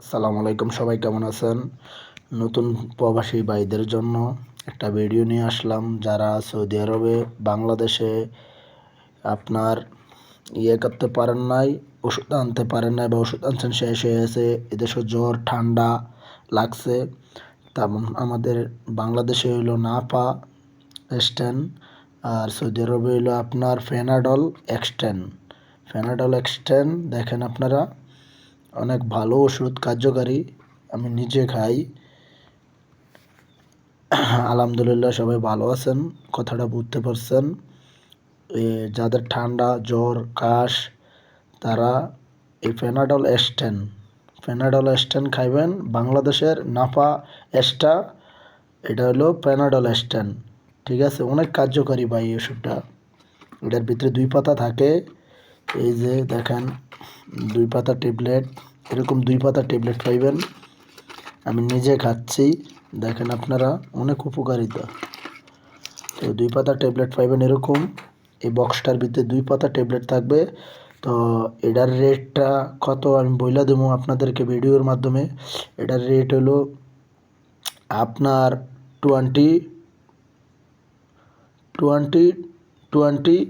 আসসালামু আলাইকুম, সবাই কেমন আছেন? নতুন প্রবাসী ভাইদের জন্য একটা ভিডিও নিয়ে আসলাম। যারা সৌদি আরবে বাংলাদেশে আপনার করতে পারেন নাই, ওষুধ আনতে পারেন নাই বা ওষুধ আনছেন শেষ হয়ে গেছে, এদেশে জ্বর ঠান্ডা লাগছে, তেমন আমাদের বাংলাদেশে হইলো নাপা এক্সটেন, আর সৌদি আরবে হইলো আপনার ফেনাডল এক্সটেন। দেখেন আপনারা, অনেক ভালো ওষুধ, কার্যকারী। আমি নিজে খাই, আলহামদুলিল্লাহ সবাই ভালো আছেন। কথাটা বুঝতে পারছেন? যাদের ঠান্ডা জ্বর কাশ, তারা এই ফেনাডল এস্টেন খাইবেন। বাংলাদেশের নাফা এস্টা, এটা হলো ফেনাডল এস্টেন। ঠিক আছে, অনেক কার্যকারী ভাই এই ওষুধটা। এটার ভিতরে 2 পাতা থাকে। এই যে দেখেন, 2 পাতা ট্যাবলেট, এরকম 2 পাতা ট্যাবলেট পাইবেন। আমি নিজে খাচ্ছি, দেখেন আপনারা, অনেক উপকারিতা। তো 2 পাতা ট্যাবলেট পাইবেন এরকম। এই বক্সটার ভিতরে 2 পাতা ট্যাবলেট থাকবে। তো এটার রেটটা কত আমি বইলা দেবো আপনাদেরকে ভিডিওর মাধ্যমে। এটার রেট হলো আপনার 20 20 20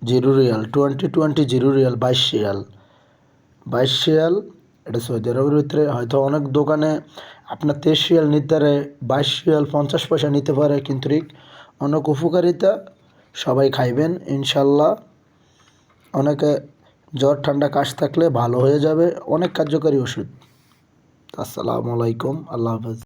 জিরো রিয়াল, 20 রিয়াল, 22 রিয়াল। এটা সৌদি আরবের ভিতরে হয়তো অনেক দোকানে আপনার 23 রিয়াল নিতে পারে, 22 রিয়াল 50 পয়সা নিতে পারে, কিন্তু অনেক উপকারিতা। সবাই খাইবেন ইনশাল্লাহ। অনেকে জ্বর ঠান্ডা কাশ থাকলে ভালো হয়ে যাবে, অনেক কার্যকারী ওষুধ। আসসালামু আলাইকুম, আল্লাহ হাফেজ।